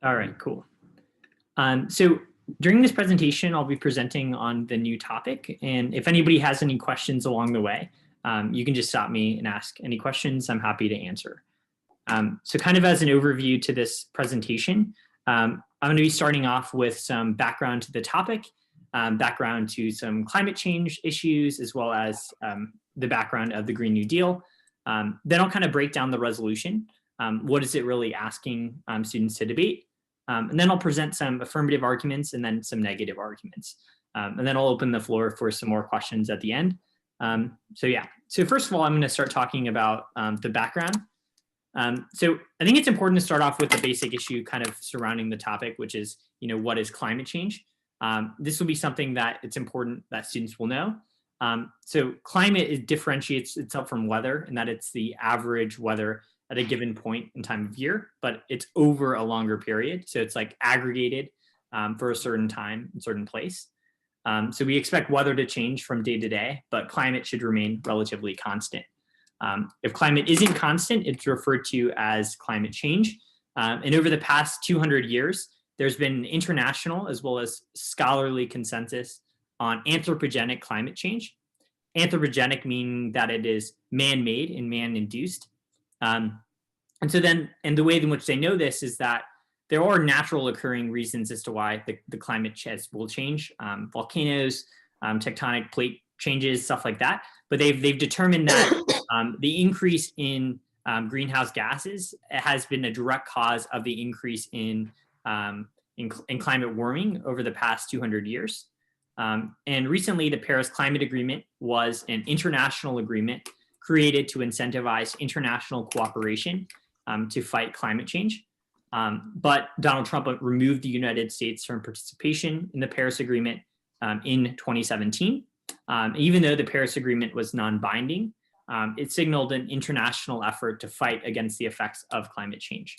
All right, cool. So during this presentation, I'll be presenting on the new topic. And if anybody has any questions along the way, you can just stop me and ask any questions. I'm happy to answer. So kind of as an overview to this presentation, I'm going to be starting off with some background to the topic, background to some climate change issues, as well as the background of the Green New Deal. Then I'll kind of break down the resolution. What is it really asking students to debate? And then I'll present some affirmative arguments and then some negative arguments. And then I'll open the floor for some more questions at the end. So first of all, I'm going to start talking about the background. So I think it's important to start off with the basic issue kind of surrounding the topic, which is, what is climate change? This will be something that it's important that students will know. So climate differentiates itself from weather in that it's the average weather at a given point in time of year, but it's over a longer period. So it's like aggregated for a certain time, in a certain place. So we expect weather to change from day to day, but climate should remain relatively constant. If climate isn't constant, it's referred to as climate change. And over the past 200 years, there's been an international as well as scholarly consensus on anthropogenic climate change. Anthropogenic meaning that it is man-made and man-induced. And the way in which they know this is that there are natural occurring reasons as to why the climate will change, volcanoes, tectonic plate changes, stuff like that. But they've determined that the increase in greenhouse gases has been a direct cause of the increase in climate warming over the past 200 years. And recently, the Paris Climate Agreement was an international agreement created to incentivize international cooperation to fight climate change. But Donald Trump removed the United States from participation in the Paris Agreement in 2017. Even though the Paris Agreement was non-binding, it signaled an international effort to fight against the effects of climate change.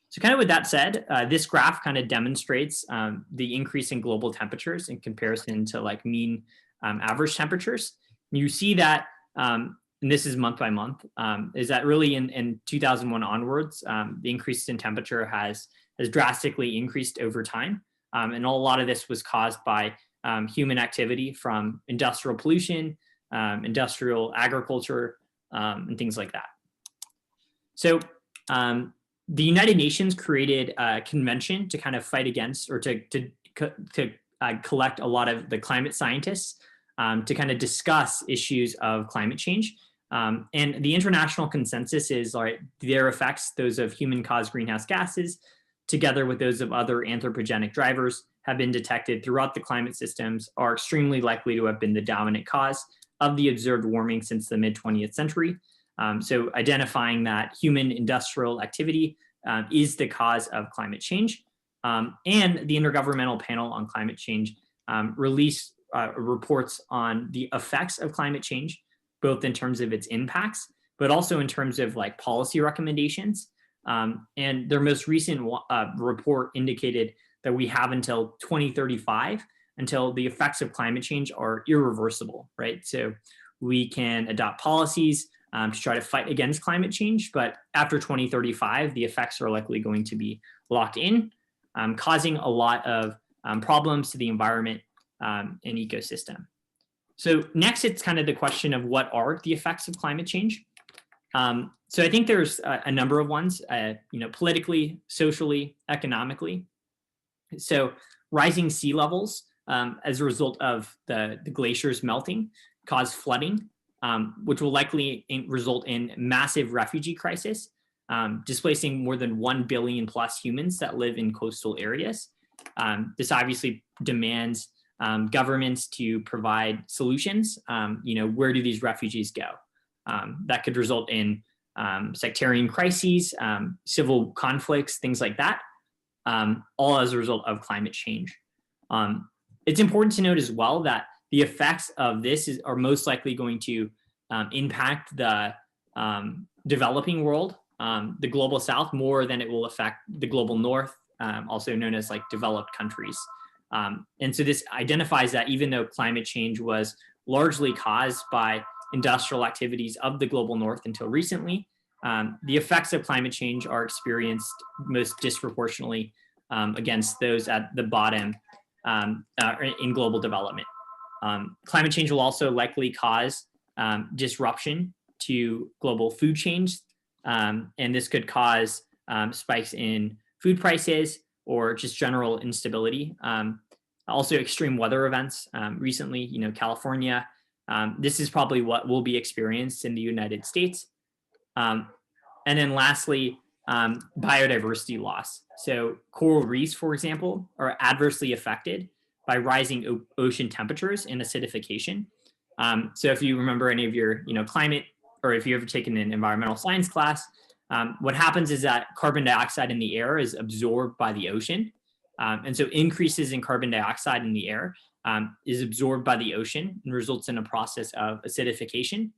So kind of with that said, this graph kind of demonstrates the increase in global temperatures in comparison to like mean average temperatures. You see that, and this is month by month, is that really in 2001 onwards, the increase in temperature has drastically increased over time. And a lot of this was caused by human activity from industrial pollution, industrial agriculture, and things like that. So the United Nations created a convention to kind of fight against or to collect a lot of the climate scientists to kind of discuss issues of climate change. And the international consensus is their effects, those of human-caused greenhouse gases, together with those of other anthropogenic drivers, have been detected throughout the climate systems, are extremely likely to have been the dominant cause of the observed warming since the mid-20th century. So identifying that human industrial activity is the cause of climate change. And the Intergovernmental Panel on Climate Change released reports on the effects of climate change, both in terms of its impacts, but also in terms of like policy recommendations. And their most recent report indicated that we have until 2035 until the effects of climate change are irreversible, right? So we can adopt policies to try to fight against climate change, but after 2035, the effects are likely going to be locked in, causing a lot of problems to the environment and ecosystem. So next, it's kind of the question of what are the effects of climate change? So I think there's a number of ones, politically, socially, economically. So rising sea levels as a result of the glaciers melting cause flooding, which will likely result in massive refugee crisis, displacing more than 1 billion plus humans that live in coastal areas. This obviously demands governments to provide solutions. Where do these refugees go? That could result in sectarian crises, civil conflicts, things like that, all as a result of climate change. It's important to note as well that the effects of this are most likely going to impact the developing world, the global south, more than it will affect the global north, also known as like developed countries. And so this identifies that even though climate change was largely caused by industrial activities of the global north until recently, the effects of climate change are experienced most disproportionately against those at the bottom in global development. Climate change will also likely cause disruption to global food chains, and this could cause spikes in food prices or just general instability. Also, extreme weather events. Recently, California. This is probably what will be experienced in the United States. And then lastly, biodiversity loss. So coral reefs, for example, are adversely affected by rising ocean temperatures and acidification. So if you remember any of your climate, or if you've ever taken an environmental science class, what happens is that carbon dioxide in the air is absorbed by the ocean. And so increases in carbon dioxide in the air is absorbed by the ocean and results in a process of acidification,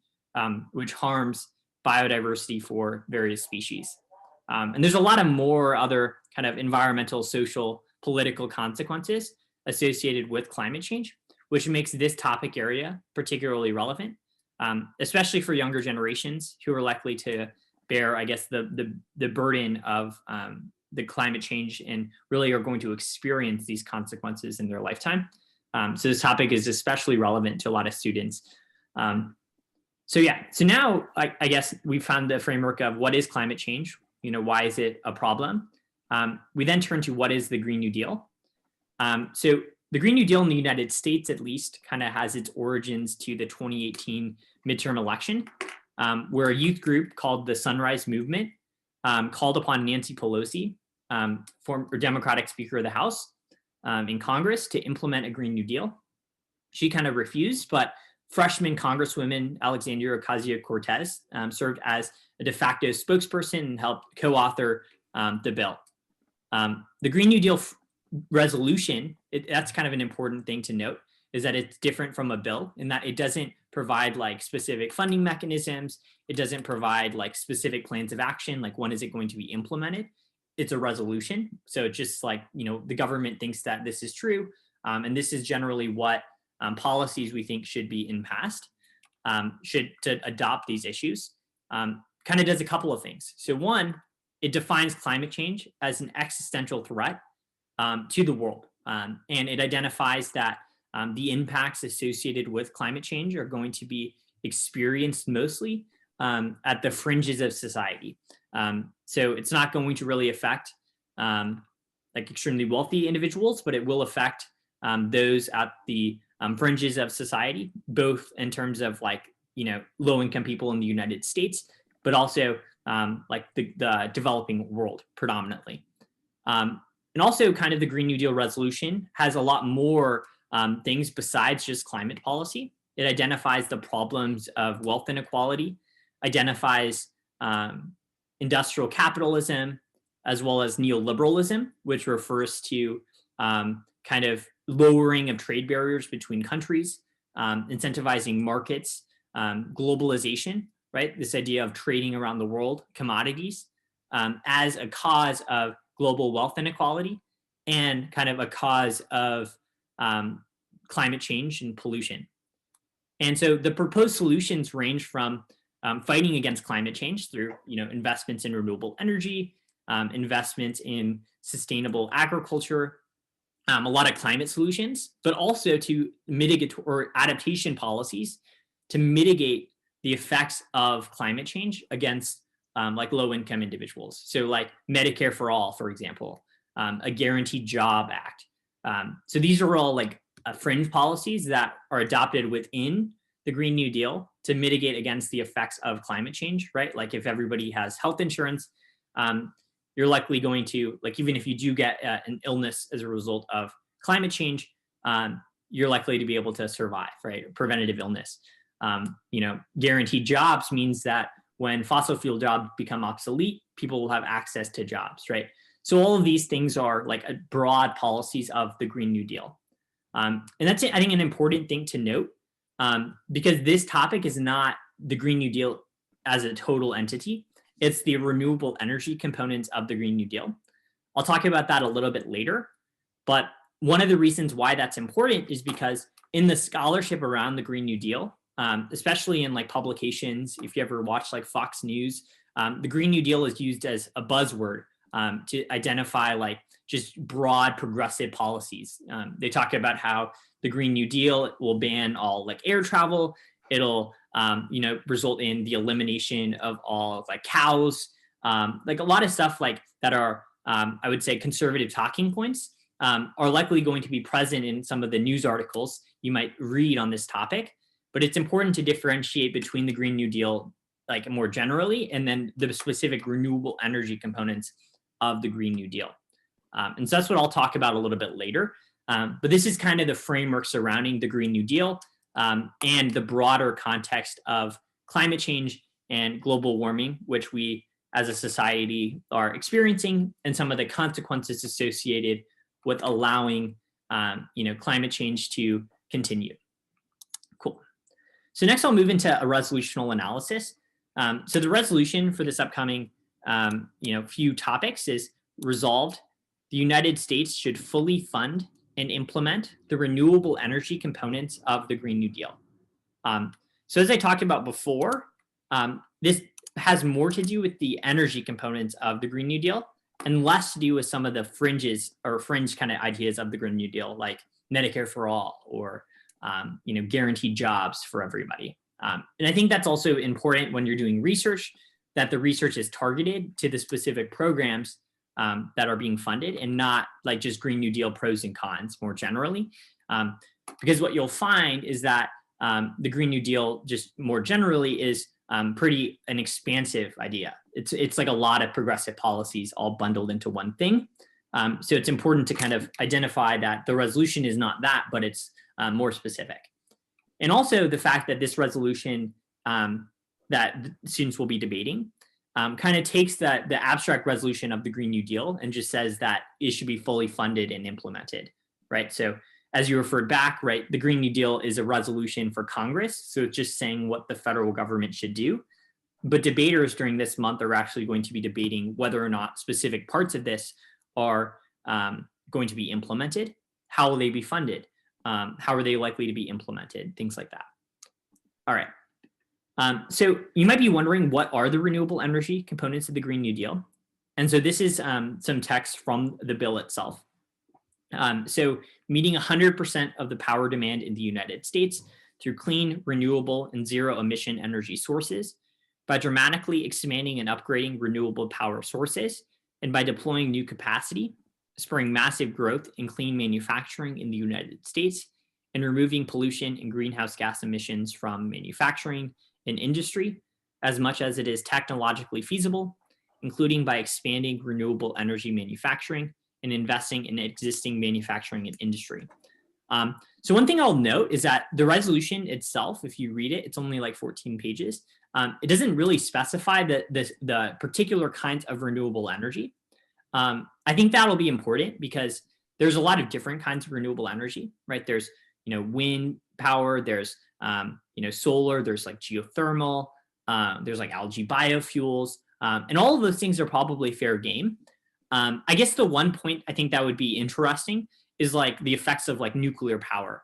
which harms biodiversity for various species. And there's a lot of more other kind of environmental, social, political consequences associated with climate change, which makes this topic area particularly relevant, especially for younger generations who are likely to bear, I guess, the burden of the climate change and really are going to experience these consequences in their lifetime. So this topic is especially relevant to a lot of students. So now I guess we found the framework of what is climate change, why is it a problem? We then turn to what is the Green New Deal. So the Green New Deal in the United States, at least, kind of has its origins to the 2018 midterm election, where a youth group called the Sunrise Movement called upon Nancy Pelosi, former Democratic Speaker of the House in Congress, to implement a Green New Deal. She kind of refused, but freshman Congresswoman Alexandria Ocasio-Cortez served as a de facto spokesperson and helped co-author the bill. The Green New Deal resolution, that's kind of an important thing to note, is that it's different from a bill in that it doesn't provide like specific funding mechanisms. It doesn't provide like specific plans of action, like when is it going to be implemented. It's a resolution. So it's just like, the government thinks that this is true. And this is generally what policies we think should be passed, to adopt these issues. Kind of does a couple of things. So one, it defines climate change as an existential threat to the world. And it identifies that the impacts associated with climate change are going to be experienced mostly at the fringes of society. So it's not going to really affect like extremely wealthy individuals, but it will affect those at the fringes of society, both in terms of like, low-income people in the United States, but also like the developing world predominantly. And also kind of the Green New Deal resolution has a lot more things besides just climate policy. It identifies the problems of wealth inequality, identifies industrial capitalism, as well as neoliberalism, which refers to kind of lowering of trade barriers between countries, incentivizing markets, globalization, right? This idea of trading around the world, commodities, as a cause of global wealth inequality and kind of a cause of climate change and pollution. And so the proposed solutions range from fighting against climate change through investments in renewable energy, investments in sustainable agriculture, a lot of climate solutions, but also to mitigate or adaptation policies to mitigate the effects of climate change against like low-income individuals. So like Medicare for All, for example, a Guaranteed Job Act. So these are all like fringe policies that are adopted within the Green New Deal to mitigate against the effects of climate change, right? Like if everybody has health insurance, you're likely going to, like, even if you do get an illness as a result of climate change, you're likely to be able to survive, right? Preventative illness. Guaranteed jobs means that when fossil fuel jobs become obsolete, people will have access to jobs, right? So all of these things are like broad policies of the Green New Deal. And that's, I think, an important thing to note, because this topic is not the Green New Deal as a total entity. It's the renewable energy components of the Green New Deal. I'll talk about that a little bit later. But one of the reasons why that's important is because in the scholarship around the Green New Deal, especially in like publications, if you ever watch like Fox News the Green New Deal is used as a buzzword to identify like just broad progressive policies. They talk about how the Green New Deal will ban all like air travel. It'll result in the elimination of all like cows, like a lot of stuff like that are I would say conservative talking points are likely going to be present in some of the news articles you might read on this topic. But it's important to differentiate between the Green New Deal like more generally and then the specific renewable energy components of the Green New Deal. And so that's what I'll talk about a little bit later. But this is kind of the framework surrounding the Green New Deal and the broader context of climate change and global warming, which we as a society are experiencing, and some of the consequences associated with allowing climate change to continue. Cool. So next I'll move into a resolutional analysis. So the resolution for this upcoming few topics is resolved. The United States should fully fund and implement the renewable energy components of the Green New Deal. So as I talked about before, this has more to do with the energy components of the Green New Deal and less to do with some of the fringe kind of ideas of the Green New Deal, like Medicare for all or guaranteed jobs for everybody. And I think that's also important when you're doing research, that the research is targeted to the specific programs that are being funded and not like just Green New Deal pros and cons more generally. Because what you'll find is that the Green New Deal just more generally is pretty an expansive idea. It's like a lot of progressive policies all bundled into one thing. So it's important to kind of identify that the resolution is not that, but it's more specific. And also the fact that this resolution that students will be debating kind of takes the abstract resolution of the Green New Deal and just says that it should be fully funded and implemented, right? So as you referred back, right, the Green New Deal is a resolution for Congress. So it's just saying what the federal government should do. But debaters during this month are actually going to be debating whether or not specific parts of this are going to be implemented. How will they be funded? How are they likely to be implemented? Things like that. All right. So you might be wondering, what are the renewable energy components of the Green New Deal? And so this is some text from the bill itself. So meeting 100% of the power demand in the United States through clean, renewable, and zero emission energy sources, by dramatically expanding and upgrading renewable power sources, and by deploying new capacity, spurring massive growth in clean manufacturing in the United States, and removing pollution and greenhouse gas emissions from manufacturing and industry as much as it is technologically feasible, including by expanding renewable energy manufacturing and investing in existing manufacturing and industry. So one thing I'll note is that the resolution itself, if you read it, it's only like 14 pages. It doesn't really specify the particular kinds of renewable energy. I think that'll be important because there's a lot of different kinds of renewable energy, right? There's, wind power, there's, solar, there's like geothermal, there's like algae biofuels, and all of those things are probably fair game. I guess the one point I think that would be interesting is like the effects of like nuclear power.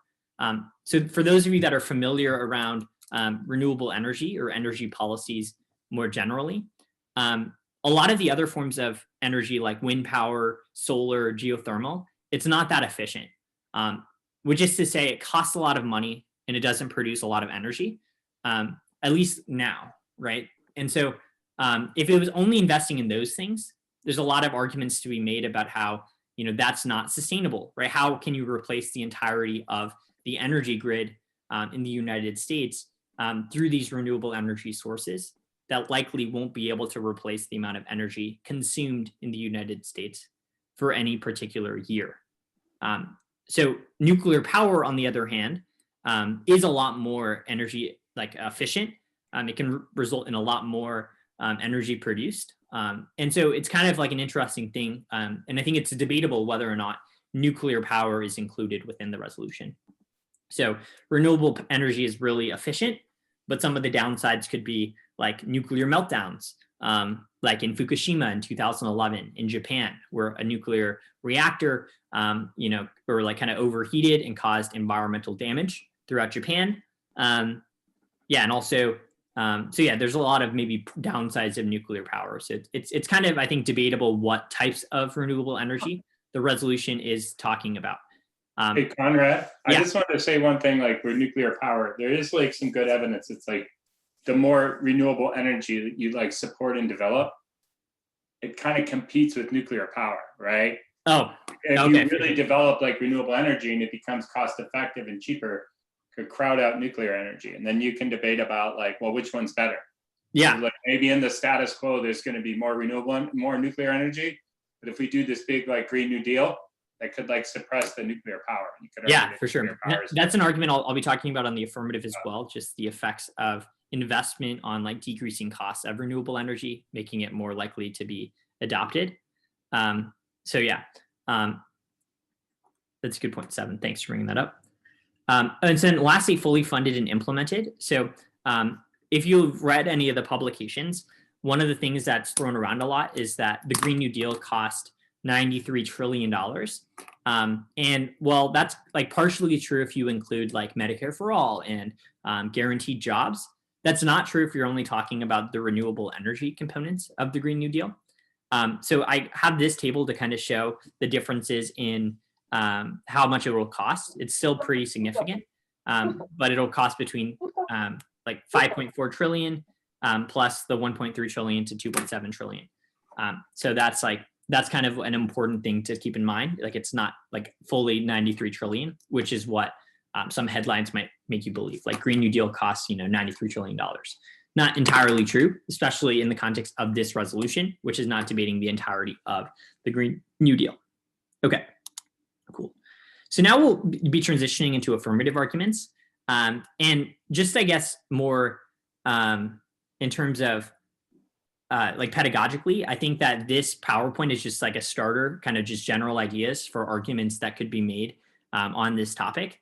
So for those of you that are familiar around renewable energy or energy policies more generally, a lot of the other forms of energy like wind power, solar, geothermal, it's not that efficient, which is to say it costs a lot of money and it doesn't produce a lot of energy, at least now, right? And so if it was only investing in those things, there's a lot of arguments to be made about how, that's not sustainable, right? How can you replace the entirety of the energy grid in the United States through these renewable energy sources that likely won't be able to replace the amount of energy consumed in the United States for any particular year? So nuclear power, on the other hand, is a lot more energy efficient. It can result in a lot more energy produced. And so it's kind of like an interesting thing. And I think it's debatable whether or not nuclear power is included within the resolution. So renewable energy is really efficient, but some of the downsides could be like nuclear meltdowns, like in Fukushima in 2011 in Japan, where a nuclear reactor, were like kind of overheated and caused environmental damage throughout Japan. And also So yeah, there's a lot of maybe downsides of nuclear power. So it's kind of, I think, debatable what types of renewable energy the resolution is talking about. Hey, Conrad, I Yeah. just wanted to say one thing, like with nuclear power, there is like some good evidence. It's like the more renewable energy that you like support and develop, it kind of competes with nuclear power, right? Oh, If okay. you really develop like renewable energy and it becomes cost effective and cheaper, could crowd out nuclear energy. And then you can debate about like, well, which one's better? Yeah. So like maybe in the status quo, there's going to be more renewable, more nuclear energy. But if we do this big like Green New Deal, that could like suppress the nuclear power. You could Yeah, for sure. That's better. an argument I'll be talking about on the affirmative as well, just the effects of investment on like decreasing costs of renewable energy, making it more likely to be adopted. So yeah, that's a good point, 7. Thanks for bringing that up. And then lastly, fully funded and implemented. So if you've read any of the publications, one of the things that's thrown around a lot is that the Green New Deal cost $93 trillion. And well, that's like partially true if you include like Medicare for all and guaranteed jobs. That's not true if you're only talking about the renewable energy components of the Green New Deal. So I have this table to kind of show the differences in how much it will cost. It's still pretty significant, but it'll cost between like 5.4 trillion plus the 1.3 trillion to 2.7 trillion. So that's kind of an important thing to keep in mind. Like it's not like fully 93 trillion, which is what some headlines might make you believe. Like Green New Deal costs, $93 trillion. Not entirely true, especially in the context of this resolution, which is not debating the entirety of the Green New Deal. Okay, cool. So now we'll be transitioning into affirmative arguments. And just, I guess, more in terms of like pedagogically, I think that this PowerPoint is just like a starter, kind of just general ideas for arguments that could be made on this topic.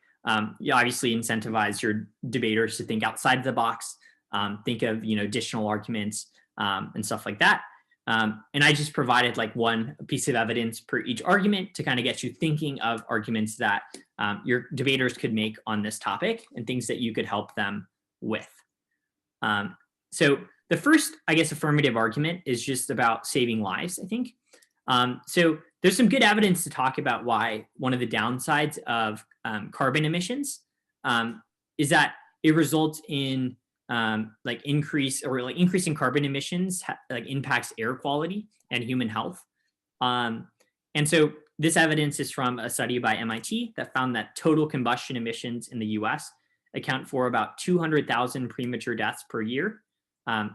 You obviously incentivize your debaters to think outside of the box, think of additional arguments and stuff like that. And I just provided like one piece of evidence per each argument to kind of get you thinking of arguments that your debaters could make on this topic and things that you could help them with. So the first, I guess, affirmative argument is just about saving lives, I think. So there's some good evidence to talk about why one of the downsides of carbon emissions is that it results in like increasing carbon emissions like impacts air quality and human health. And so this evidence is from a study by MIT that found that total combustion emissions in the US account for about 200,000 premature deaths per year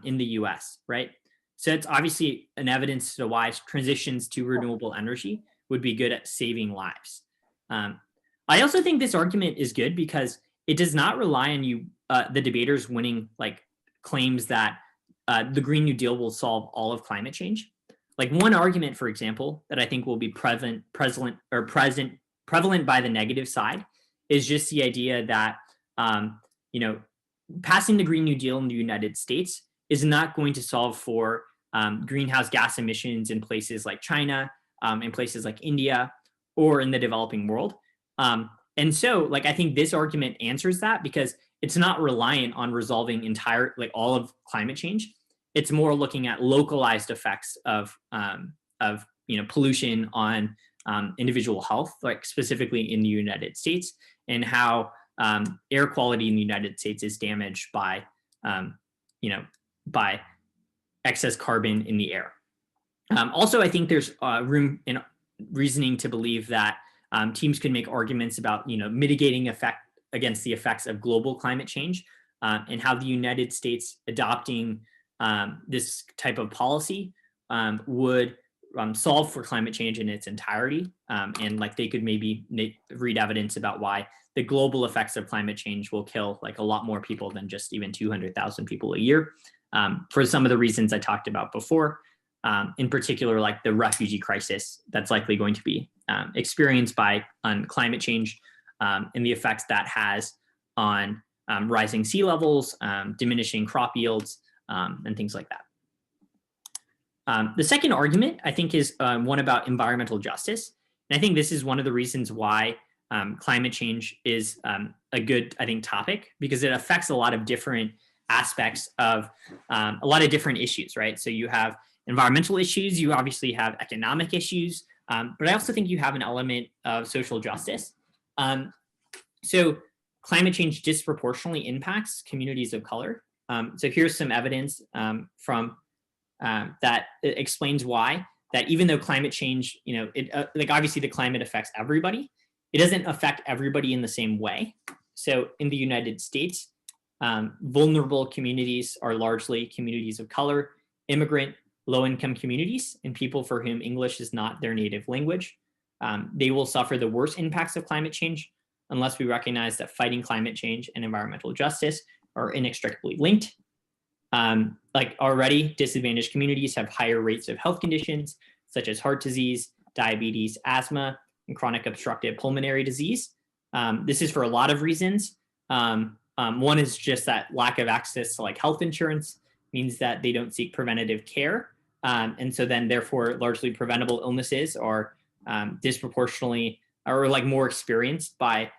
in the US, right? So it's obviously an evidence to why transitions to renewable energy would be good at saving lives. I also think this argument is good because it does not rely on the debaters winning like claims that the Green New Deal will solve all of climate change. Like one argument, for example, that I think will be prevalent by the negative side is just the idea that passing the Green New Deal in the United States is not going to solve for greenhouse gas emissions in places like China, in places like India, or in the developing world. And so, like, I think this argument answers that because it's not reliant on resolving all of climate change. It's more looking at localized effects of pollution on individual health, like specifically in the United States, and how air quality in the United States is damaged by excess carbon in the air. Also, I think there's room in reasoning to believe that teams can make arguments about mitigating effect against the effects of global climate change and how the United States adopting this type of policy would solve for climate change in its entirety. And like they could maybe read evidence about why the global effects of climate change will kill like a lot more people than just even 200,000 people a year for some of the reasons I talked about before. In particular, like the refugee crisis that's likely going to be experienced on climate change and the effects that has on rising sea levels, diminishing crop yields, and things like that. The second argument, I think, is one about environmental justice. And I think this is one of the reasons why climate change is a good, I think, topic, because it affects a lot of different aspects of a lot of different issues, right? So you have environmental issues, you obviously have economic issues, but I also think you have an element of social justice. So climate change disproportionately impacts communities of color. So here's some evidence from that explains why, that even though climate change, like obviously the climate affects everybody, it doesn't affect everybody in the same way. So in the United States, vulnerable communities are largely communities of color, immigrant, low-income communities, and people for whom English is not their native language. They will suffer the worst impacts of climate change unless we recognize that fighting climate change and environmental justice are inextricably linked. Like already, disadvantaged communities have higher rates of health conditions such as heart disease, diabetes, asthma, and chronic obstructive pulmonary disease. This is for a lot of reasons. One is just that lack of access to like health insurance means that they don't seek preventative care. And so then therefore largely preventable illnesses are disproportionately or like more experienced by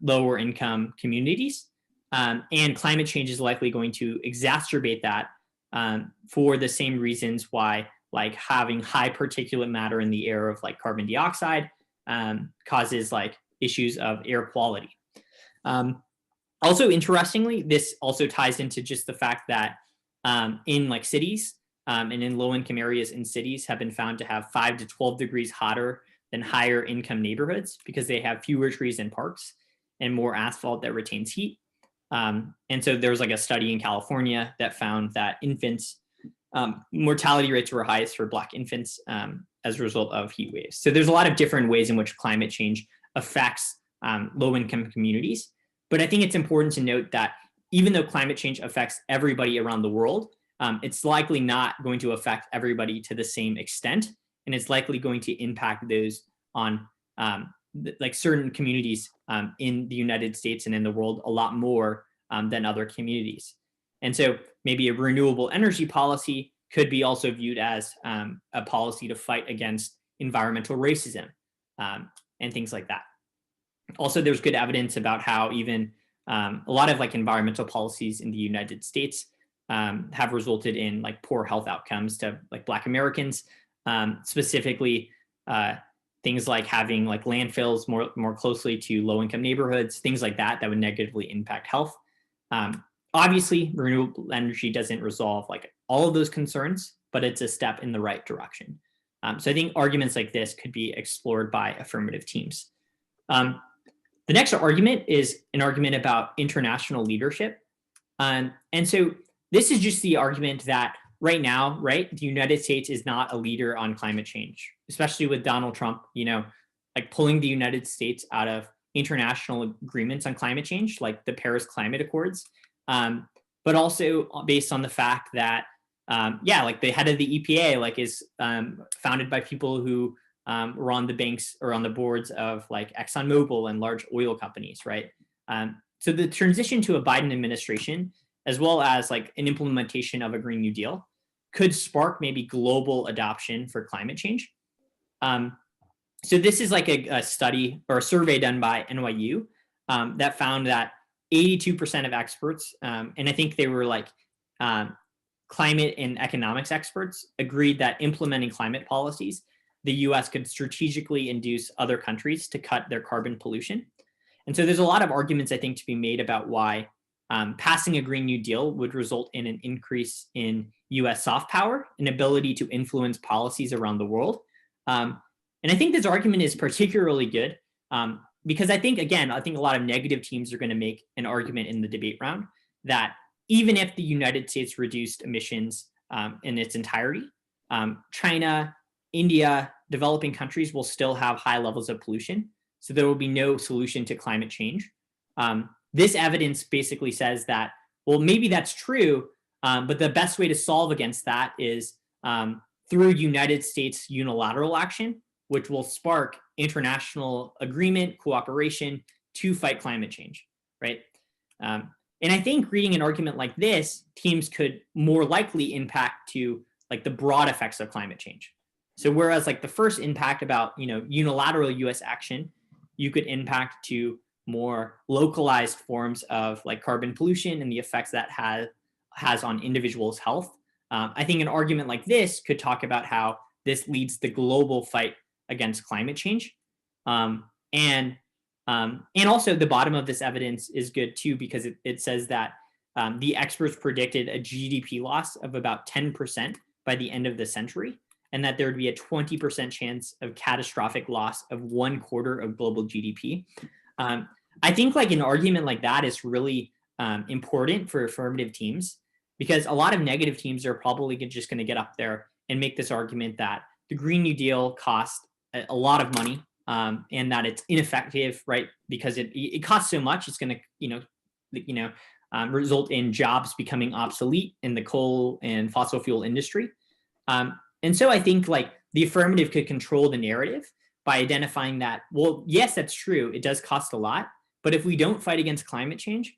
lower income communities. And climate change is likely going to exacerbate that for the same reasons why like having high particulate matter in the air of like carbon dioxide causes like issues of air quality. Also, interestingly, this also ties into just the fact that in like cities and in low-income areas in cities have been found to have 5 to 12 degrees hotter than higher income neighborhoods because they have fewer trees and parks and more asphalt that retains heat. And so there was like a study in California that found that infants, mortality rates were highest for Black infants as a result of heat waves. So there's a lot of different ways in which climate change affects low-income communities. But I think it's important to note that even though climate change affects everybody around the world, it's likely not going to affect everybody to the same extent. And it's likely going to impact those on like certain communities in the United States and in the world a lot more than other communities. And so maybe a renewable energy policy could be also viewed as a policy to fight against environmental racism and things like that. Also, there's good evidence about how even a lot of like environmental policies in the United States have resulted in like poor health outcomes to like Black Americans, specifically things like having like landfills more closely to low-income neighborhoods, things like that would negatively impact health. Obviously, renewable energy doesn't resolve like all of those concerns, but it's a step in the right direction. So I think arguments like this could be explored by affirmative teams. The next argument is an argument about international leadership. And so this is just the argument that right now, right, the United States is not a leader on climate change, especially with Donald Trump, like pulling the United States out of international agreements on climate change, like the Paris Climate Accords, but also based on the fact that, like the head of the EPA, like is founded by people who were on the banks or on the boards of like ExxonMobil and large oil companies, right? So the transition to a Biden administration, as well as like an implementation of a Green New Deal, could spark maybe global adoption for climate change. So this is like a study or a survey done by NYU that found that 82% of experts, and I think they were like climate and economics experts, agreed that implementing climate policies, the US could strategically induce other countries to cut their carbon pollution. And so there's a lot of arguments, I think, to be made about why passing a Green New Deal would result in an increase in US soft power and ability to influence policies around the world. And I think this argument is particularly good because I think a lot of negative teams are going to make an argument in the debate round that even if the United States reduced emissions in its entirety, China, India, developing countries will still have high levels of pollution. So there will be no solution to climate change. This evidence basically says that, well, maybe that's true, but the best way to solve against that is through United States unilateral action, which will spark international agreement, cooperation to fight climate change, right? And I think reading an argument like this, teams could more likely impact to like the broad effects of climate change. So whereas like the first impact about, unilateral US action, you could impact to more localized forms of like carbon pollution and the effects that has on individuals' health. I think an argument like this could talk about how this leads the global fight against climate change. And also the bottom of this evidence is good too, because it says that the experts predicted a GDP loss of about 10% by the end of the century, and that there would be a 20% chance of catastrophic loss of 1/4 of global GDP. I think like an argument like that is really important for affirmative teams, because a lot of negative teams are probably just going to get up there and make this argument that the Green New Deal cost a lot of money, and that it's ineffective, right? Because it costs so much, it's going to result in jobs becoming obsolete in the coal and fossil fuel industry. And so I think like the affirmative could control the narrative by identifying that, well, yes, that's true, it does cost a lot, but if we don't fight against climate change,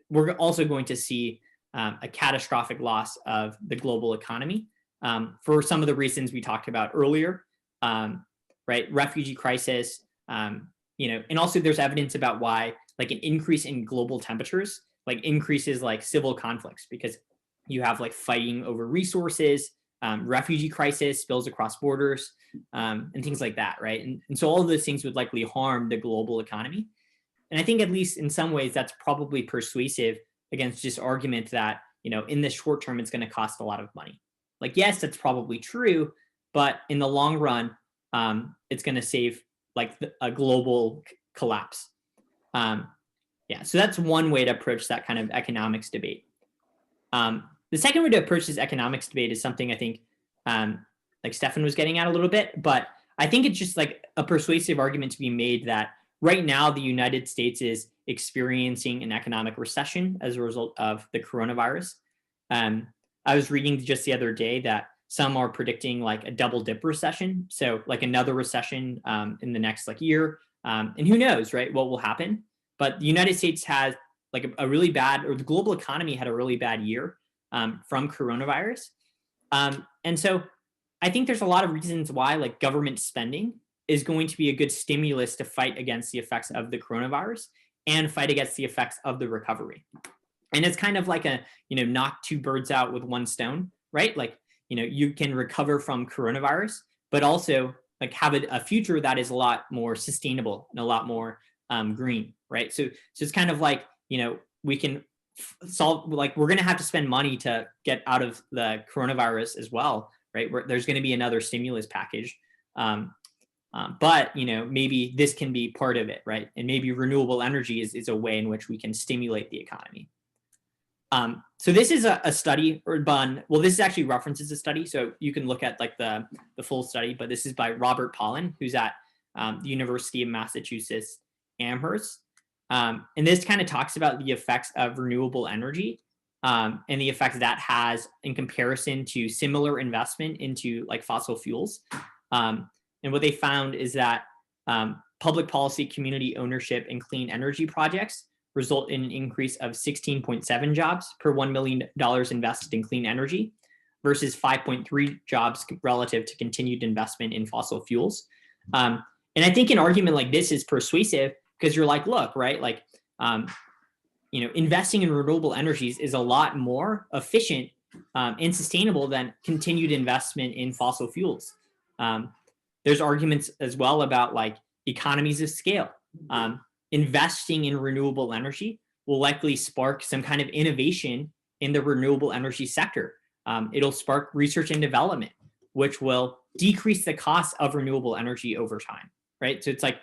we're also going to see a catastrophic loss of the global economy for some of the reasons we talked about earlier, right? Refugee crisis, and also there's evidence about why like an increase in global temperatures like increases like civil conflicts, because you have like fighting over resources, refugee crisis, spills across borders, and things like that, right? And so all of those things would likely harm the global economy. And I think at least in some ways that's probably persuasive against just argument that, in the short term, it's going to cost a lot of money. Like, yes, that's probably true, but in the long run, it's going to save like a global collapse. So that's one way to approach that kind of economics debate. The second way to approach this economics debate is something I think like Stefan was getting at a little bit, but I think it's just like a persuasive argument to be made that right now the United States is experiencing an economic recession as a result of the coronavirus. I was reading just the other day that some are predicting like a double dip recession. So like another recession in the next like year. And who knows, right, what will happen. But the United States has like a really bad, or the global economy had a really bad year from coronavirus. And so I think there's a lot of reasons why like government spending is going to be a good stimulus to fight against the effects of the coronavirus and fight against the effects of the recovery. And it's kind of like a, knock two birds out with one stone, right? Like, you can recover from coronavirus, but also like have a future that is a lot more sustainable and a lot more green, right? So it's kind of like, we can solve, like, we're going to have to spend money to get out of the coronavirus as well, right? There's going to be another stimulus package. But, maybe this can be part of it, right? And maybe renewable energy is a way in which we can stimulate the economy. So this is a study, this actually references a study, so you can look at like the full study, but this is by Robert Pollan, who's at the University of Massachusetts Amherst. And this kind of talks about the effects of renewable energy and the effects that has in comparison to similar investment into like fossil fuels. And what they found is that public policy, community ownership, and clean energy projects result in an increase of 16.7 jobs per $1 million invested in clean energy versus 5.3 jobs relative to continued investment in fossil fuels. And I think an argument like this is persuasive because you're like, look, right, like, investing in renewable energies is a lot more efficient and sustainable than continued investment in fossil fuels. There's arguments as well about like economies of scale. Investing in renewable energy will likely spark some kind of innovation in the renewable energy sector. It'll spark research and development, which will decrease the cost of renewable energy over time, right? So it's like,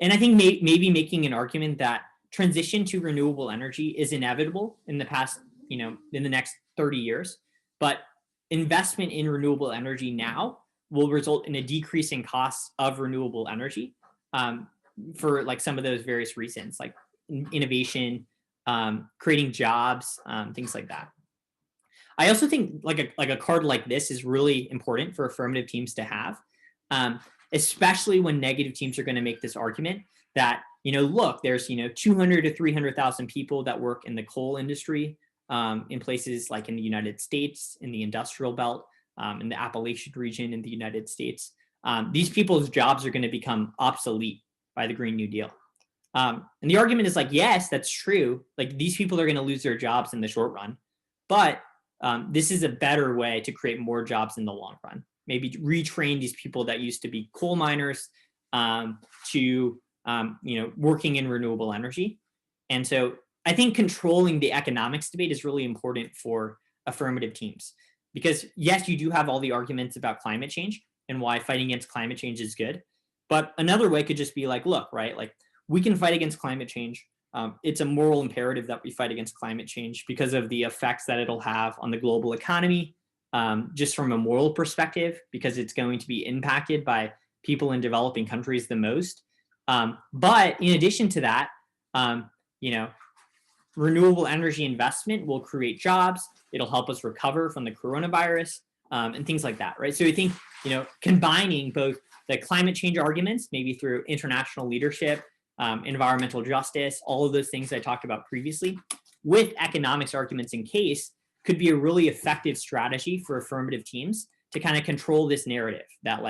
and I think maybe making an argument that transition to renewable energy is inevitable in the past, in the next 30 years, but investment in renewable energy now will result in a decrease in costs of renewable energy. For like some of those various reasons, like innovation, creating jobs, things like that. I also think like a card like this is really important for affirmative teams to have, especially when negative teams are going to make this argument that, look, there's, 200 to 300,000 people that work in the coal industry in places like in the United States, in the industrial belt, in the Appalachian region in the United States. These people's jobs are going to become obsolete by the Green New Deal. And the argument is like, yes, that's true. Like these people are going to lose their jobs in the short run, but this is a better way to create more jobs in the long run. Maybe retrain these people that used to be coal miners to working in renewable energy. And so I think controlling the economics debate is really important for affirmative teams, because yes, you do have all the arguments about climate change and why fighting against climate change is good. But another way could just be like, look, right, like we can fight against climate change. It's a moral imperative that we fight against climate change because of the effects that it'll have on the global economy, just from a moral perspective, because it's going to be impacted by people in developing countries the most. But in addition to that, renewable energy investment will create jobs. It'll help us recover from the coronavirus and things like that, right? So I think, combining both the climate change arguments, maybe through international leadership, environmental justice, all of those things I talked about previously, with economics arguments in case, could be a really effective strategy for affirmative teams to kind of control this narrative that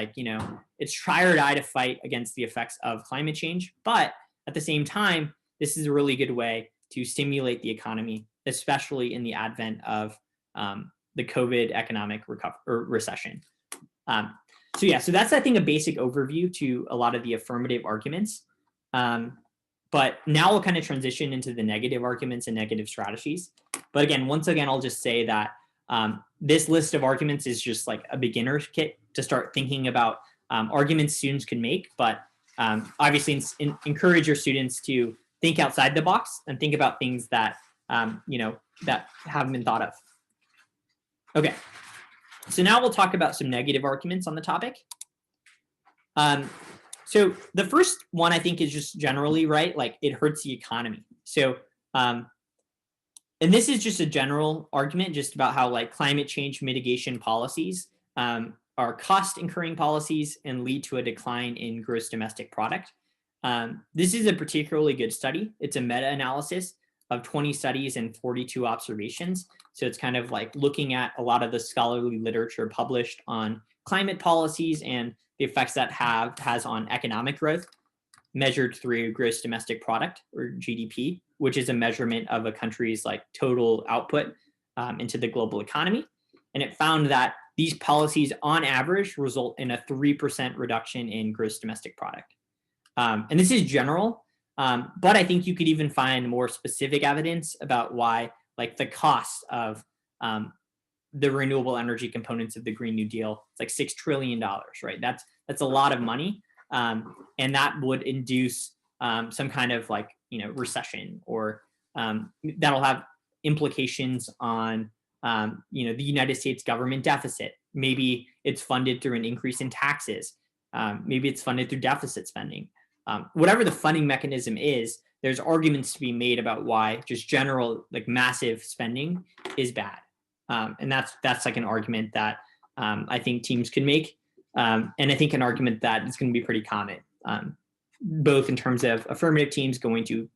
it's try or die to fight against the effects of climate change. But at the same time, this is a really good way to stimulate the economy, especially in the advent of the COVID economic recession. So that's, I think, a basic overview to a lot of the affirmative arguments. But now we'll kind of transition into the negative arguments and negative strategies. But once again, I'll just say that this list of arguments is just like a beginner's kit to start thinking about arguments students can make. But obviously, encourage your students to think outside the box and think about things that that haven't been thought of. Okay, so now we'll talk about some negative arguments on the topic. So the first one I think is just generally right, like it hurts the economy. So, and this is just a general argument just about how like climate change mitigation policies are cost incurring policies and lead to a decline in gross domestic product. This is a particularly good study. It's a meta-analysis of 20 studies and 42 observations. So it's kind of like looking at a lot of the scholarly literature published on climate policies and the effects that has on economic growth, measured through gross domestic product, or GDP, which is a measurement of a country's like total output into the global economy. And it found that these policies on average result in a 3% reduction in gross domestic product. And this is general, but I think you could even find more specific evidence about why, like the cost of the renewable energy components of the Green New Deal, it's like $6 trillion, right? That's a lot of money, and that would induce some kind of like recession, or that'll have implications on the United States government deficit. Maybe it's funded through an increase in taxes. Maybe it's funded through deficit spending. Whatever the funding mechanism is, there's arguments to be made about why just general like massive spending is bad. And that's like an argument that I think teams can make. And I think an argument that is going to be pretty common, both in terms of affirmative teams going to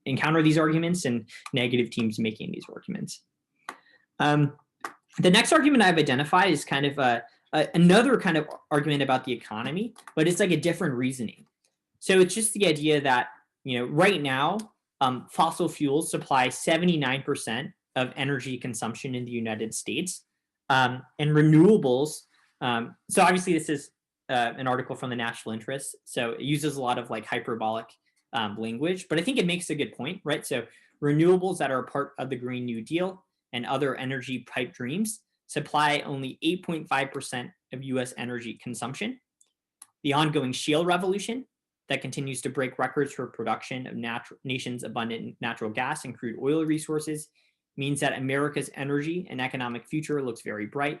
encounter these arguments and negative teams making these arguments. The next argument I've identified is kind of another kind of argument about the economy, but it's like a different reasoning. So it's just the idea that, right now, fossil fuels supply 79% of energy consumption in the United States, and renewables. So obviously this is an article from the National Interest, so it uses a lot of like hyperbolic language, but I think it makes a good point, right? So renewables that are a part of the Green New Deal and other energy pipe dreams supply only 8.5% of US energy consumption. The ongoing shale revolution that continues to break records for production of nation's abundant natural gas and crude oil resources means that America's energy and economic future looks very bright.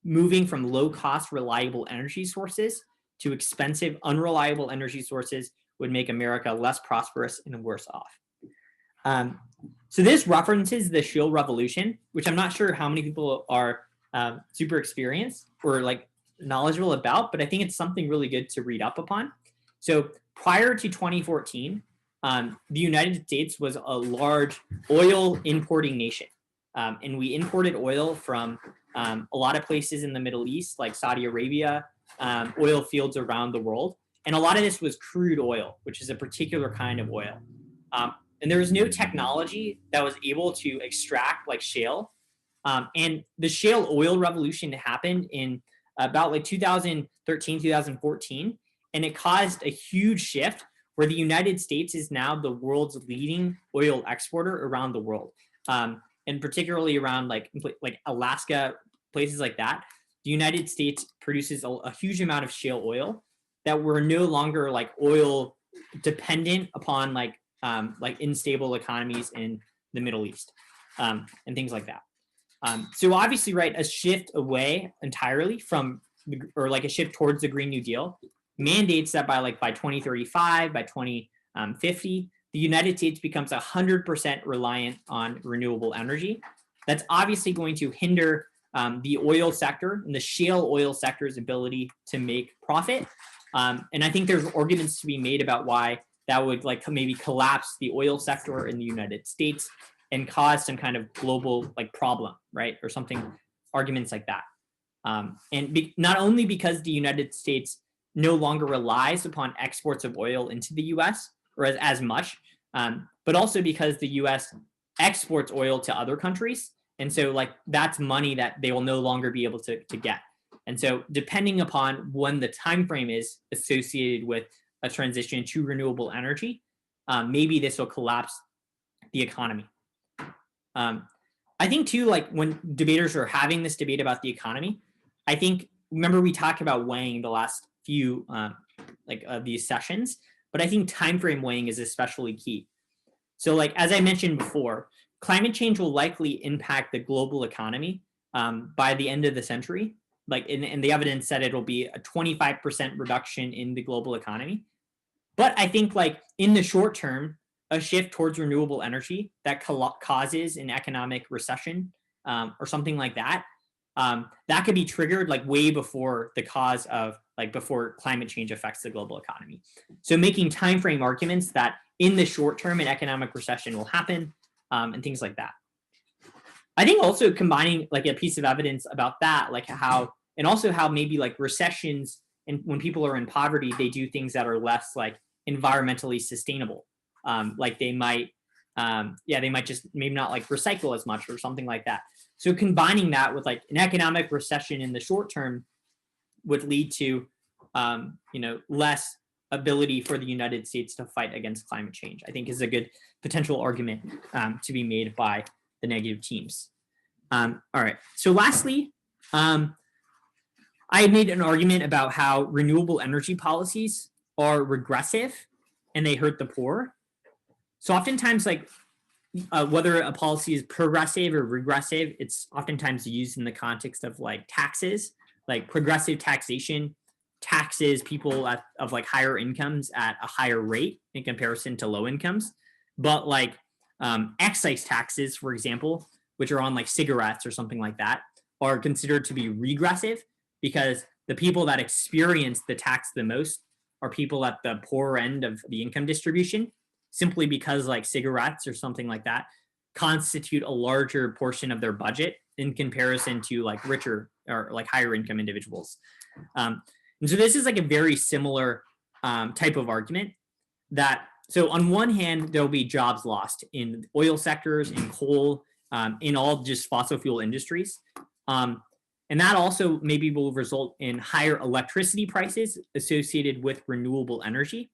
Moving from low-cost, reliable energy sources to expensive, unreliable energy sources would make America less prosperous and worse off. So this references the shale revolution, which I'm not sure how many people are super experienced or like knowledgeable about, but I think it's something really good to read up upon. So prior to 2014, the United States was a large oil importing nation. And we imported oil from a lot of places in the Middle East, like Saudi Arabia, oil fields around the world. And a lot of this was crude oil, which is a particular kind of oil. And there was no technology that was able to extract like shale. And the shale oil revolution happened in about like 2013, 2014. And it caused a huge shift where the United States is now the world's leading oil exporter around the world. And particularly around like Alaska, places like that. The United States produces a huge amount of shale oil that we're no longer like oil dependent upon like unstable economies in the Middle East and things like that. So obviously, right, a shift away entirely from or like a shift towards the Green New Deal mandates that by 2035, by 2050, the United States becomes 100% reliant on renewable energy. That's obviously going to hinder the oil sector and the shale oil sector's ability to make profit. And I think there's arguments to be made about why that would like maybe collapse the oil sector in the United States and cause some kind of global like problem, right? Or something, arguments like that. Not only because the United States no longer relies upon exports of oil into the US or as much, but also because the US exports oil to other countries. And so like that's money that they will no longer be able to get. And so depending upon when the time frame is associated with a transition to renewable energy, maybe this will collapse the economy. I think too, like when debaters are having this debate about the economy, I think, remember we talked about weighing the last few of these sessions, but I think time frame weighing is especially key. So like, as I mentioned before, climate change will likely impact the global economy by the end of the century. And the evidence said it'll be a 25% reduction in the global economy. But I think like in the short term, a shift towards renewable energy that causes an economic recession or something like that, that could be triggered like way before the cause of before climate change affects the global economy. So making time frame arguments that in the short term an economic recession will happen and things like that. I think also combining like a piece of evidence about that, like how, and also how maybe like recessions and when people are in poverty, they do things that are less like environmentally sustainable. Like they might, they might just maybe not like recycle as much or something like that. So combining that with like an economic recession in the short term would lead to, less ability for the United States to fight against climate change, I think is a good potential argument to be made by the negative teams. All right. So lastly, I made an argument about how renewable energy policies are regressive and they hurt the poor. So oftentimes, like whether a policy is progressive or regressive, it's oftentimes used in the context of like taxes, like progressive taxation taxes people of like higher incomes at a higher rate in comparison to low incomes. But like excise taxes, for example, which are on like cigarettes or something like that, are considered to be regressive because the people that experience the tax the most are people at the poorer end of the income distribution, simply because like cigarettes or something like that constitute a larger portion of their budget in comparison to like richer or like higher income individuals. And so this is like a very similar type of argument that, so on one hand, there'll be jobs lost in oil sectors, in coal, in all just fossil fuel industries. And that also maybe will result in higher electricity prices associated with renewable energy,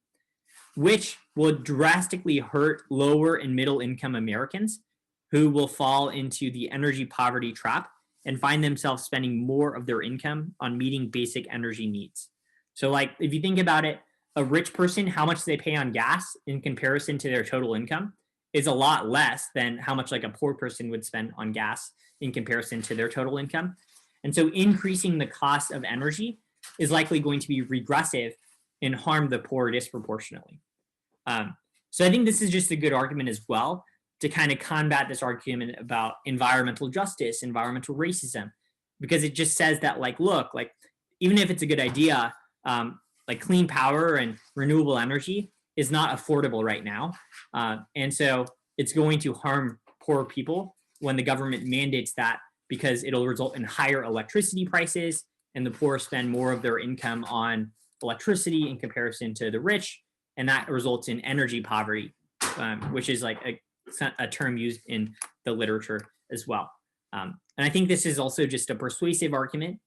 which will drastically hurt lower and middle income Americans who will fall into the energy poverty trap and find themselves spending more of their income on meeting basic energy needs. So like, if you think about it, a rich person, how much they pay on gas in comparison to their total income is a lot less than how much like a poor person would spend on gas in comparison to their total income. And so increasing the cost of energy is likely going to be regressive and harm the poor disproportionately. So I think this is just a good argument as well to kind of combat this argument about environmental justice, environmental racism, because it just says that like, look, like even if it's a good idea, like clean power and renewable energy is not affordable right now. And so it's going to harm poor people when the government mandates that, because it'll result in higher electricity prices and the poor spend more of their income on electricity in comparison to the rich, and that results in energy poverty, which is like a term used in the literature as well. And I think this is also just a persuasive argument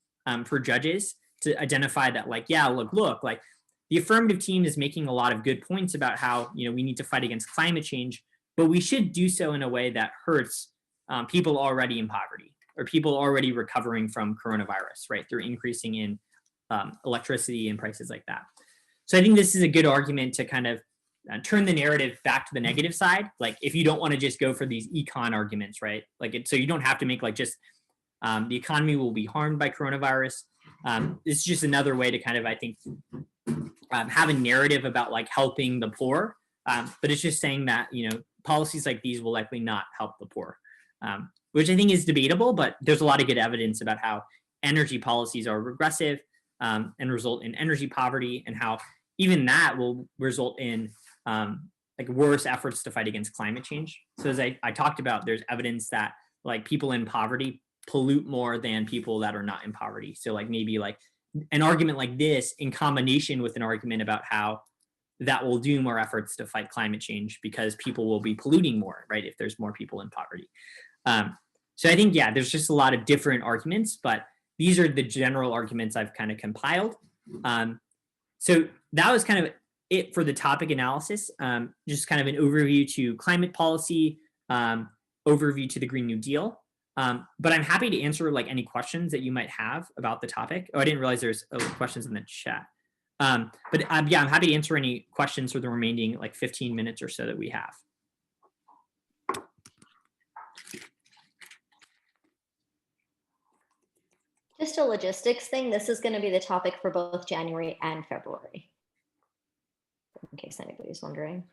for judges to identify that, like, yeah, look, like the affirmative team is making a lot of good points about how, you know, we need to fight against climate change, but we should do so in a way that hurts people already in poverty or people already recovering from coronavirus, right, through increasing in electricity and prices like that. So I think this is a good argument to kind of turn the narrative back to the negative side. Like, if you don't want to just go for these econ arguments, right? Like, so you don't have to make like just the economy will be harmed by coronavirus. It's just another way to kind of, I think, have a narrative about like helping the poor. But it's just saying that, you know, policies like these will likely not help the poor, which I think is debatable, but there's a lot of good evidence about how energy policies are regressive and result in energy poverty, and how even that will result in like worse efforts to fight against climate change. So as I talked about, there's evidence that like people in poverty pollute more than people that are not in poverty. So like maybe like an argument like this in combination with an argument about how that will do more efforts to fight climate change because people will be polluting more, right, if there's more people in poverty. So I think, yeah, there's just a lot of different arguments, but these are the general arguments I've kind of compiled. So that was kind of it for the topic analysis, just kind of an overview to climate policy, overview to the Green New Deal. But I'm happy to answer like any questions that you might have about the topic. Oh, I didn't realize there's questions in the chat. But yeah, I'm happy to answer any questions for the remaining like 15 minutes or so that we have. Just a logistics thing. This is going to be the topic for both January and February, in case anybody's wondering.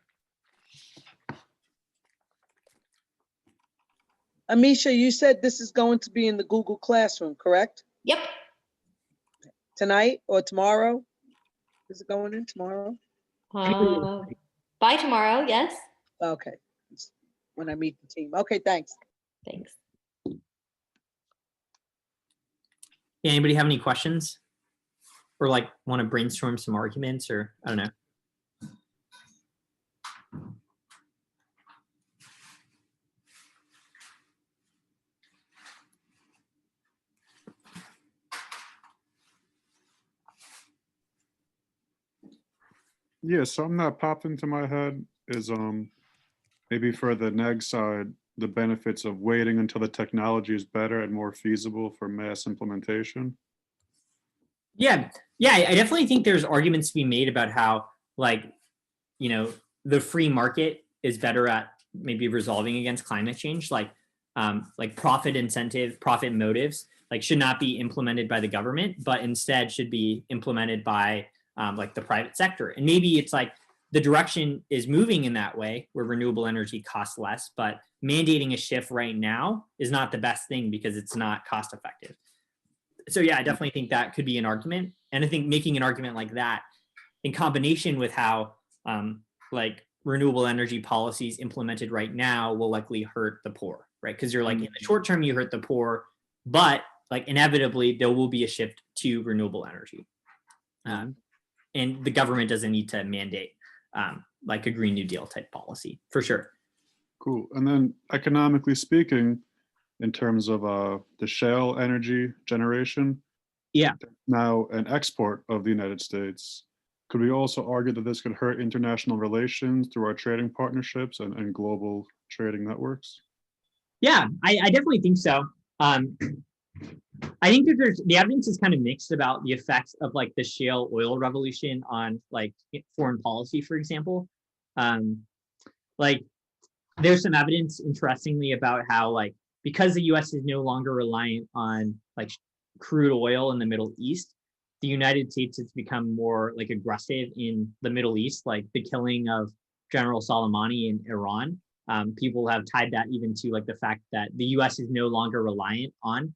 Amisha, you said this is going to be in the Google Classroom, correct? Yep. Tonight or tomorrow? Is it going in tomorrow? By tomorrow, yes. Okay. When I meet the team. Okay, thanks. Thanks. Yeah, anybody have any questions or like want to brainstorm some arguments, or I don't know. Yeah, something that popped into my head is maybe for the neg side, the benefits of waiting until the technology is better and more feasible for mass implementation. Yeah, I definitely think there's arguments to be made about how, like, you know, the free market is better at maybe resolving against climate change. Like profit incentive, profit motives, like should not be implemented by the government, but instead should be implemented by like the private sector. And maybe it's like the direction is moving in that way where renewable energy costs less, but mandating a shift right now is not the best thing because it's not cost effective. So yeah, I definitely think that could be an argument. And I think making an argument like that in combination with how like renewable energy policies implemented right now will likely hurt the poor, right? Because you're like, in the short term, you hurt the poor, but like inevitably there will be a shift to renewable energy. And the government doesn't need to mandate like a Green New Deal type policy, for sure. Cool. And then economically speaking, in terms of the shale energy generation, yeah, now an export of the United States, could we also argue that this could hurt international relations through our trading partnerships and global trading networks? Yeah, I definitely think so. I think that there's the evidence is kind of mixed about the effects of like the shale oil revolution on like foreign policy, for example. Like there's some evidence, interestingly, about how like because the U.S. is no longer reliant on like crude oil in the Middle East, the United States has become more like aggressive in the Middle East, like the killing of General Soleimani in Iran. People have tied that even to like the fact that the U.S. is no longer reliant on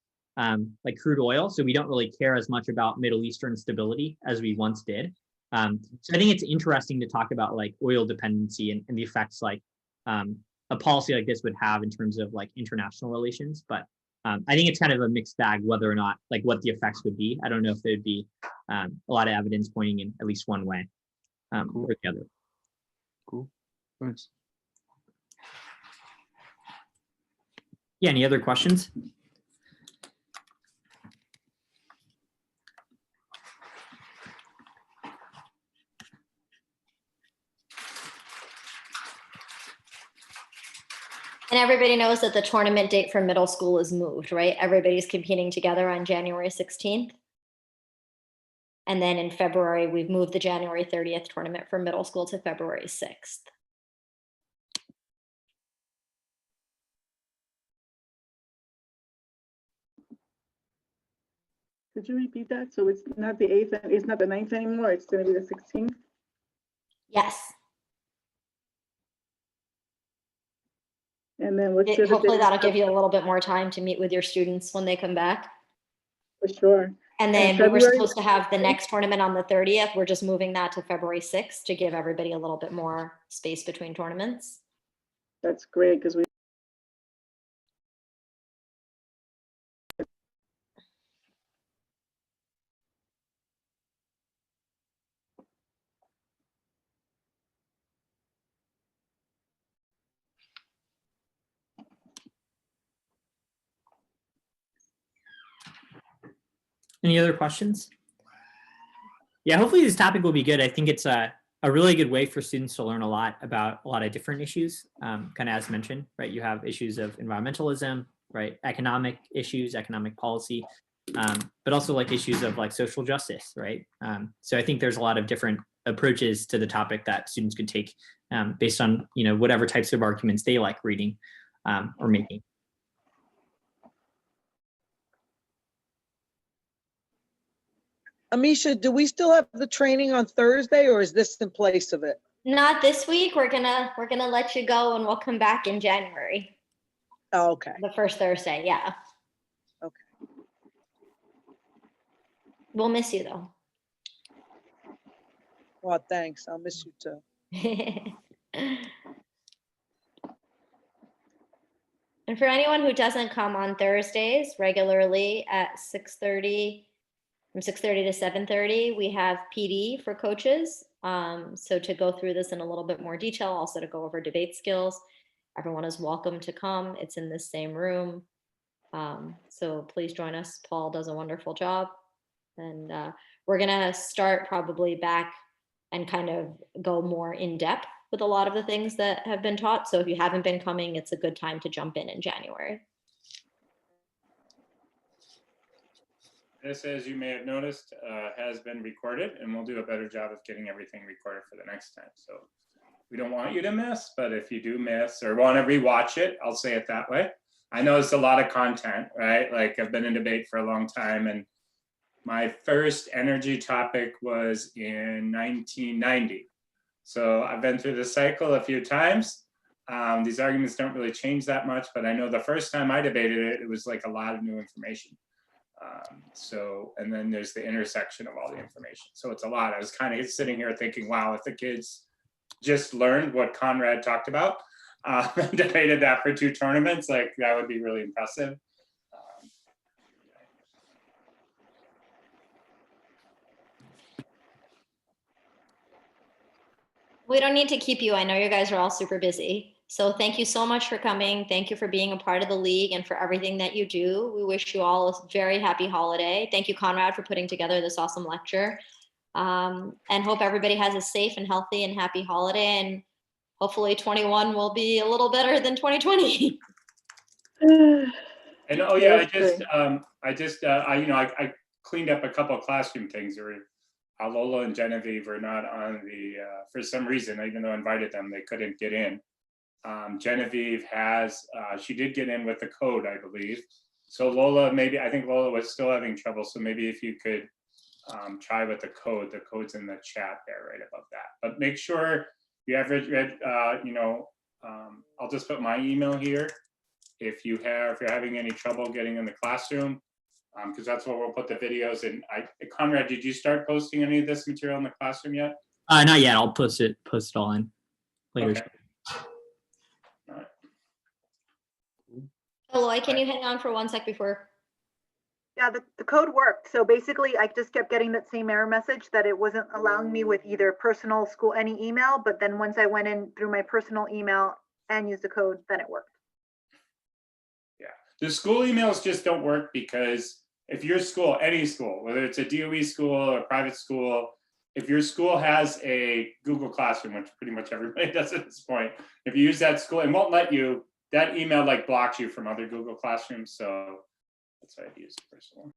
like crude oil. So we don't really care as much about Middle Eastern stability as we once did. So I think it's interesting to talk about like oil dependency and the effects like a policy like this would have in terms of like international relations. But I think it's kind of a mixed bag whether or not like what the effects would be. I don't know if there'd be a lot of evidence pointing in at least one way or the other. Cool. Thanks. Yeah, any other questions? And everybody knows that the tournament date for middle school is moved, right? Everybody's competing together on January 16th. And then in February, we've moved the January 30th tournament for middle school to February 6th. Could you repeat that? So it's not the 8th, and it's not the 9th anymore, it's gonna be the 16th? Yes. And then what's the other Hopefully date? that'll give you a little bit more time to meet with your students when they come back. For sure. And then we were February- supposed to have the next tournament on the 30th. We're just moving that to February 6th to give everybody a little bit more space between tournaments. That's great, because we, Any other questions? Yeah, hopefully this topic will be good. I think it's a really good way for students to learn a lot about a lot of different issues, kind of as mentioned, right? You have issues of environmentalism, right? Economic issues, economic policy, but also like issues of like social justice, right? So I think there's a lot of different approaches to the topic that students could take based on, you know, whatever types of arguments they like reading or making. Amisha, do we still have the training on Thursday, or is this in place of it? Not this week. We're gonna let you go, and we'll come back in January, Oh, okay. the first Thursday. Yeah. Okay. We'll miss you though. Well, thanks. I'll miss you too. And for anyone who doesn't come on Thursdays regularly at 6:30, from 6:30 to 7:30, we have PD for coaches. So to go through this in a little bit more detail, also to go over debate skills, everyone is welcome to come. It's in the same room. So please join us. Paul does a wonderful job. And we're gonna start probably back and kind of go more in depth with a lot of the things that have been taught. So if you haven't been coming, it's a good time to jump in January. This, as you may have noticed, has been recorded, and we'll do a better job of getting everything recorded for the next time. So we don't want you to miss, but if you do miss or want to rewatch it, I'll say it that way. I know it's a lot of content, right? Like I've been in debate for a long time, and my first energy topic was in 1990. So I've been through the cycle a few times. These arguments don't really change that much, but I know the first time I debated it, it was like a lot of new information. And then there's the intersection of all the information. So it's a lot. I was kind of sitting here thinking, wow, if the kids just learned what Conrad talked about and debated that for 2 tournaments, like that would be really impressive. We don't need to keep you. I know you guys are all super busy. So thank you so much for coming. Thank you for being a part of the league and for everything that you do. We wish you all a very happy holiday. Thank you, Conrad, for putting together this awesome lecture. And hope everybody has a safe and healthy and happy holiday. And hopefully 21 will be a little better than 2020. And oh yeah, I cleaned up a couple of classroom things. Lola and Genevieve were not on the, for some reason, even though I invited them, they couldn't get in. Genevieve she did get in with the code, I believe. So Lola, I think Lola was still having trouble. So maybe if you could try with the code's in the chat there right above that. But make sure you have read, I'll just put my email here. If you're having any trouble getting in the classroom, because that's where we'll put the videos in. Conrad, did you start posting any of this material in the classroom yet? Not yet. I'll post it all in later. Okay. All right. Eloy, can you hang on for 1 sec before? Yeah, the code worked. So basically, I just kept getting that same error message that it wasn't allowing me with either personal school, any email, but then once I went in through my personal email and used the code, then it worked. The school emails just don't work because if your school, any school, whether it's a DOE school or a private school, if your school has a Google Classroom, which pretty much everybody does at this point, if you use that school, it won't let you, that email like blocks you from other Google Classrooms. So that's why I use the personal one.